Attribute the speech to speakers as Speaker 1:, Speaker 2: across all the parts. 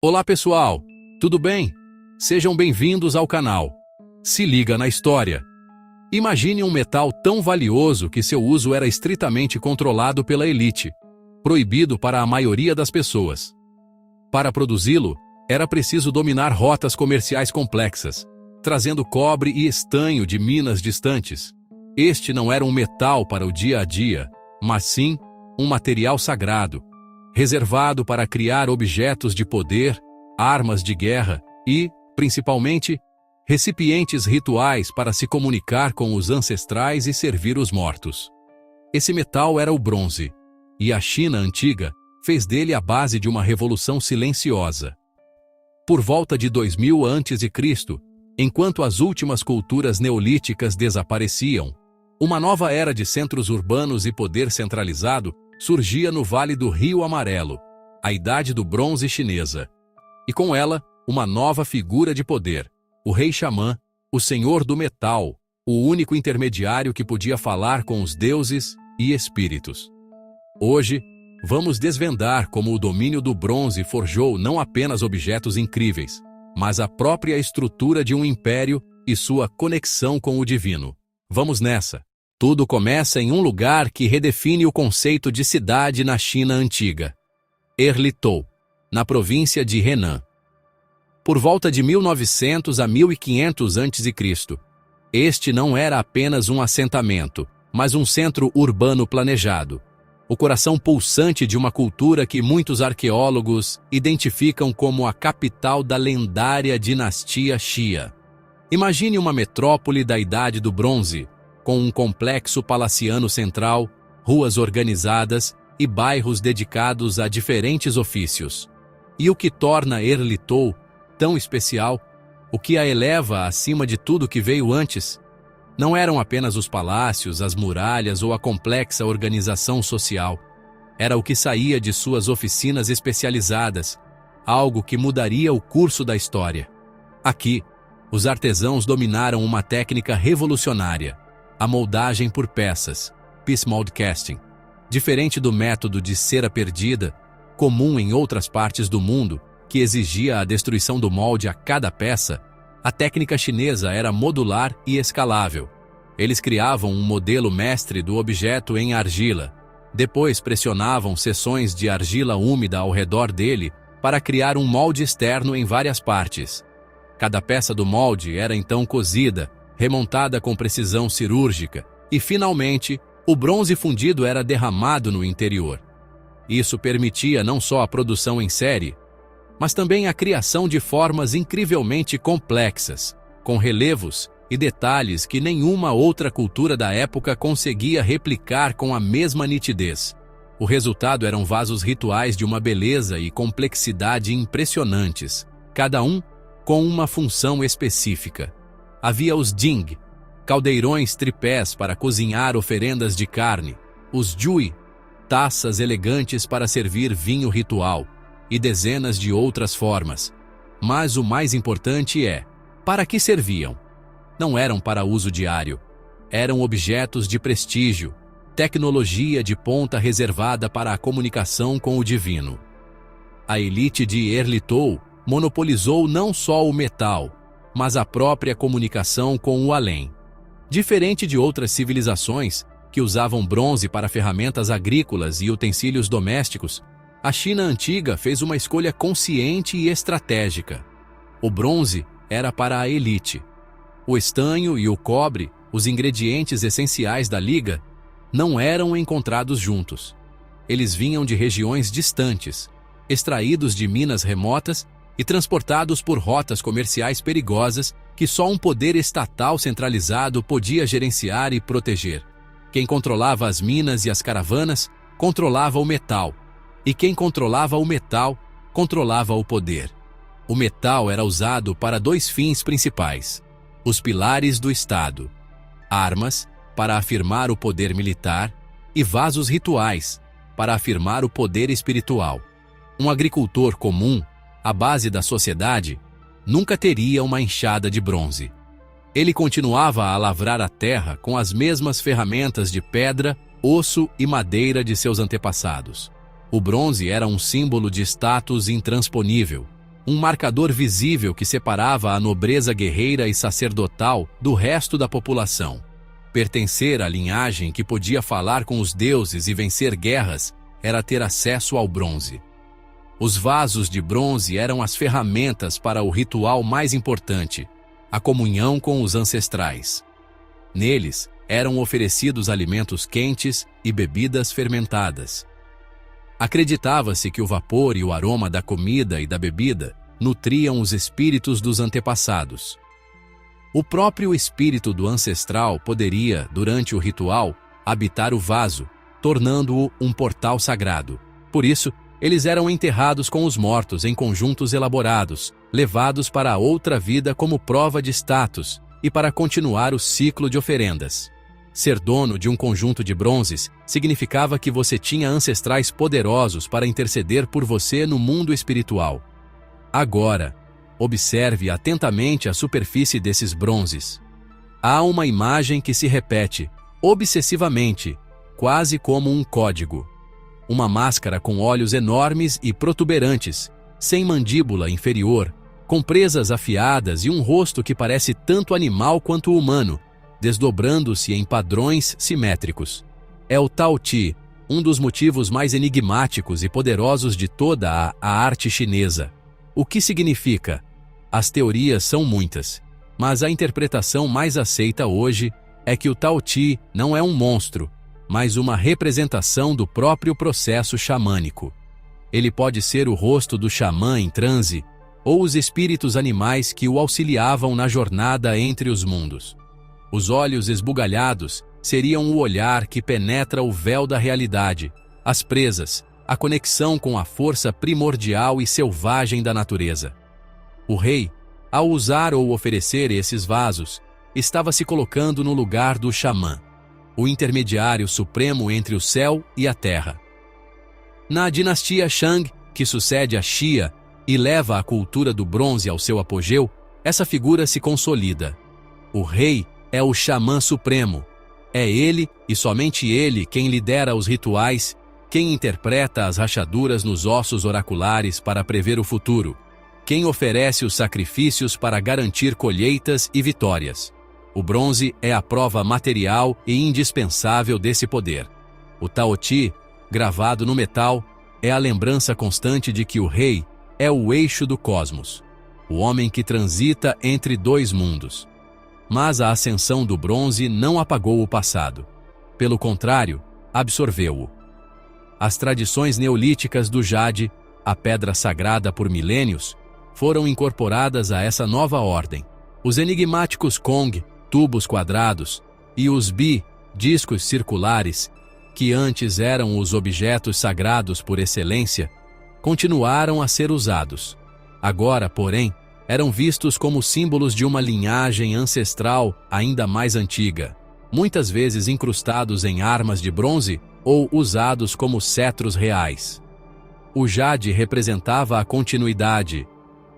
Speaker 1: Olá pessoal, tudo bem? Sejam bem-vindos ao canal. Se liga na história. Imagine um metal tão valioso que seu uso era estritamente controlado pela elite, proibido para a maioria das pessoas. Para produzi-lo, era preciso dominar rotas comerciais complexas, trazendo cobre e estanho de minas distantes. Este não era um metal para o dia a dia, mas sim um material sagrado, reservado para criar objetos de poder, armas de guerra e, principalmente, recipientes rituais para se comunicar com os ancestrais e servir os mortos. Esse metal era o bronze, e a China antiga fez dele a base de uma revolução silenciosa. Por volta de 2000 a.C., enquanto as últimas culturas neolíticas desapareciam, uma nova era de centros urbanos e poder centralizado surgia no Vale do Rio Amarelo, a Idade do Bronze chinesa. E com ela, uma nova figura de poder, o Rei Xamã, o Senhor do Metal, o único intermediário que podia falar com os deuses e espíritos. Hoje, vamos desvendar como o domínio do bronze forjou não apenas objetos incríveis, mas a própria estrutura de um império e sua conexão com o divino. Vamos nessa! Tudo começa em um lugar que redefine o conceito de cidade na China antiga. Erlitou, na província de Henan. Por volta de 1900 a 1500 a.C., este não era apenas um assentamento, mas um centro urbano planejado. O coração pulsante de uma cultura que muitos arqueólogos identificam como a capital da lendária dinastia Xia. Imagine uma metrópole da Idade do Bronze, com um complexo palaciano central, ruas organizadas e bairros dedicados a diferentes ofícios. E o que torna Erlitou tão especial, o que a eleva acima de tudo que veio antes, não eram apenas os palácios, as muralhas ou a complexa organização social. Era o que saía de suas oficinas especializadas, algo que mudaria o curso da história. Aqui, os artesãos dominaram uma técnica revolucionária, a moldagem por peças, piece mold casting. Diferente do método de cera perdida, comum em outras partes do mundo, que exigia a destruição do molde a cada peça, a técnica chinesa era modular e escalável. Eles criavam um modelo mestre do objeto em argila. Depois pressionavam seções de argila úmida ao redor dele para criar um molde externo em várias partes. Cada peça do molde era então cozida, remontada com precisão cirúrgica, e finalmente, o bronze fundido era derramado no interior. Isso permitia não só a produção em série, mas também a criação de formas incrivelmente complexas, com relevos e detalhes que nenhuma outra cultura da época conseguia replicar com a mesma nitidez. O resultado eram vasos rituais de uma beleza e complexidade impressionantes, cada um com uma função específica. Havia os jing, caldeirões tripés para cozinhar oferendas de carne, os jui, taças elegantes para servir vinho ritual, e dezenas de outras formas. Mas o mais importante é, para que serviam? Não eram para uso diário. Eram objetos de prestígio, tecnologia de ponta reservada para a comunicação com o divino. A elite de Erlitou monopolizou não só o metal, mas a própria comunicação com o além. Diferente de outras civilizações, que usavam bronze para ferramentas agrícolas e utensílios domésticos, a China antiga fez uma escolha consciente e estratégica. O bronze era para a elite. O estanho e o cobre, os ingredientes essenciais da liga, não eram encontrados juntos. Eles vinham de regiões distantes, extraídos de minas remotas e transportados por rotas comerciais perigosas que só um poder estatal centralizado podia gerenciar e proteger. Quem controlava as minas e as caravanas, controlava o metal. E quem controlava o metal, controlava o poder. O metal era usado para dois fins principais: os pilares do Estado, armas, para afirmar o poder militar, e vasos rituais, para afirmar o poder espiritual. Um agricultor comum, a base da sociedade, nunca teria uma enxada de bronze. Ele continuava a lavrar a terra com as mesmas ferramentas de pedra, osso e madeira de seus antepassados. O bronze era um símbolo de status intransponível, um marcador visível que separava a nobreza guerreira e sacerdotal do resto da população. Pertencer à linhagem que podia falar com os deuses e vencer guerras era ter acesso ao bronze. Os vasos de bronze eram as ferramentas para o ritual mais importante, a comunhão com os ancestrais. Neles eram oferecidos alimentos quentes e bebidas fermentadas. Acreditava-se que o vapor e o aroma da comida e da bebida nutriam os espíritos dos antepassados. O próprio espírito do ancestral poderia, durante o ritual, habitar o vaso, tornando-o um portal sagrado. Por isso, eles eram enterrados com os mortos em conjuntos elaborados, levados para a outra vida como prova de status e para continuar o ciclo de oferendas. Ser dono de um conjunto de bronzes significava que você tinha ancestrais poderosos para interceder por você no mundo espiritual. Agora, observe atentamente a superfície desses bronzes. Há uma imagem que se repete, obsessivamente, quase como um código. Uma máscara com olhos enormes e protuberantes, sem mandíbula inferior, com presas afiadas e um rosto que parece tanto animal quanto humano, desdobrando-se em padrões simétricos. É o Tao Te, um dos motivos mais enigmáticos e poderosos de toda a arte chinesa. O que significa? As teorias são muitas, mas a interpretação mais aceita hoje é que o Tao Te não é um monstro, mas uma representação do próprio processo xamânico. Ele pode ser o rosto do xamã em transe ou os espíritos animais que o auxiliavam na jornada entre os mundos. Os olhos esbugalhados seriam o olhar que penetra o véu da realidade, as presas, a conexão com a força primordial e selvagem da natureza. O rei, ao usar ou oferecer esses vasos, estava se colocando no lugar do xamã, o intermediário supremo entre o céu e a terra. Na dinastia Shang, que sucede a Xia e leva a cultura do bronze ao seu apogeu, essa figura se consolida. O rei é o xamã supremo. É ele, e somente ele, quem lidera os rituais, quem interpreta as rachaduras nos ossos oraculares para prever o futuro, quem oferece os sacrifícios para garantir colheitas e vitórias. O bronze é a prova material e indispensável desse poder. O Tao Te, gravado no metal, é a lembrança constante de que o rei é o eixo do cosmos, o homem que transita entre dois mundos. Mas a ascensão do bronze não apagou o passado. Pelo contrário, absorveu-o. As tradições neolíticas do jade, a pedra sagrada por milênios, foram incorporadas a essa nova ordem. Os enigmáticos Kong, tubos quadrados, e os Bi, discos circulares, que antes eram os objetos sagrados por excelência, continuaram a ser usados. Agora, porém, eram vistos como símbolos de uma linhagem ancestral ainda mais antiga, muitas vezes incrustados em armas de bronze ou usados como cetros reais. O jade representava a continuidade,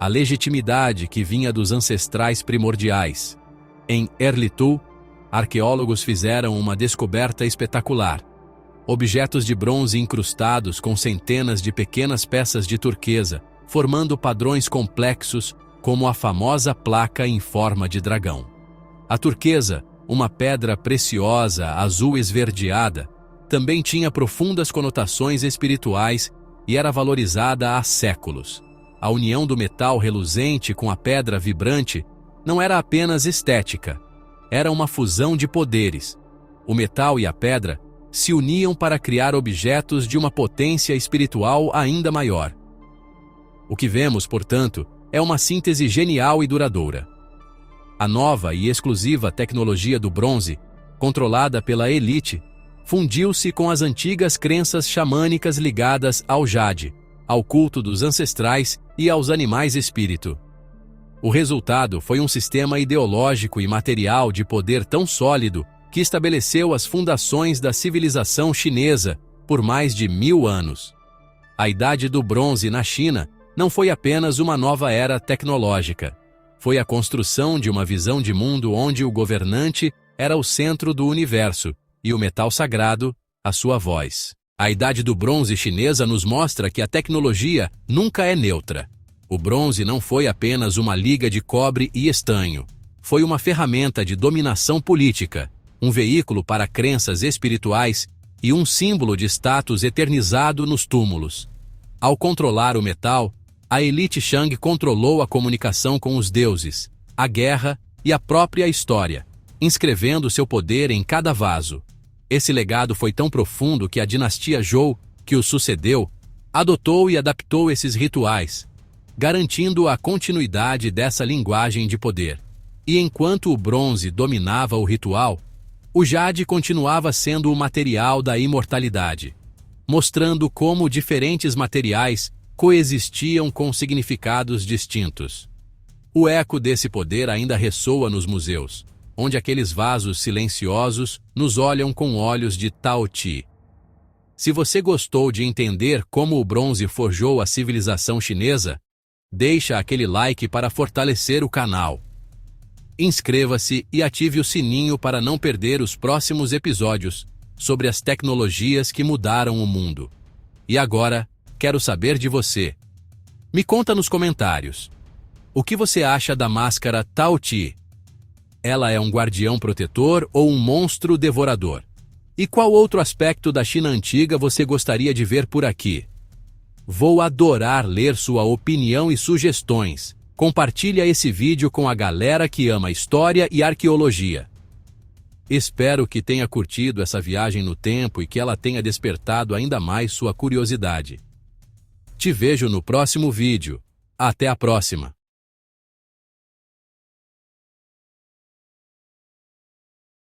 Speaker 1: a legitimidade que vinha dos ancestrais primordiais. Em Erlitou, arqueólogos fizeram uma descoberta espetacular. Objetos de bronze incrustados com centenas de pequenas peças de turquesa, formando padrões complexos como a famosa placa em forma de dragão. A turquesa, uma pedra preciosa azul esverdeada, também tinha profundas conotações espirituais e era valorizada há séculos. A união do metal reluzente com a pedra vibrante não era apenas estética, era uma fusão de poderes. O metal e a pedra se uniam para criar objetos de uma potência espiritual ainda maior. O que vemos, portanto, é uma síntese genial e duradoura. A nova e exclusiva tecnologia do bronze, controlada pela elite, fundiu-se com as antigas crenças xamânicas ligadas ao jade, ao culto dos ancestrais e aos animais espírito. O resultado foi um sistema ideológico e material de poder tão sólido que estabeleceu as fundações da civilização chinesa por mais de 1000 anos. A Idade do Bronze na China não foi apenas uma nova era tecnológica. Foi a construção de uma visão de mundo onde o governante era o centro do universo e o metal sagrado, a sua voz. A Idade do Bronze chinesa nos mostra que a tecnologia nunca é neutra. O bronze não foi apenas uma liga de cobre e estanho. Foi uma ferramenta de dominação política, um veículo para crenças espirituais e um símbolo de status eternizado nos túmulos. Ao controlar o metal, a elite Shang controlou a comunicação com os deuses, a guerra e a própria história, inscrevendo seu poder em cada vaso. Esse legado foi tão profundo que a dinastia Zhou, que o sucedeu, adotou e adaptou esses rituais, garantindo a continuidade dessa linguagem de poder. E enquanto o bronze dominava o ritual, o jade continuava sendo o material da imortalidade, mostrando como diferentes materiais coexistiam com significados distintos. O eco desse poder ainda ressoa nos museus, onde aqueles vasos silenciosos nos olham com olhos de Tao Ti. Se você gostou de entender como o bronze forjou a civilização chinesa, deixa aquele like para fortalecer o canal. Inscreva-se e ative o sininho para não perder os próximos episódios sobre as tecnologias que mudaram o mundo. E agora, quero saber de você. Me conta nos comentários. O que você acha da máscara Tao Ti? Ela é um guardião protetor ou um monstro devorador? E qual outro aspecto da China antiga você gostaria de ver por aqui? Vou adorar ler sua opinião e sugestões. Compartilha esse vídeo com a galera que ama história e arqueologia. Espero que tenha curtido essa viagem no tempo e que ela tenha despertado ainda mais sua curiosidade. Te vejo no próximo vídeo. Até a próxima!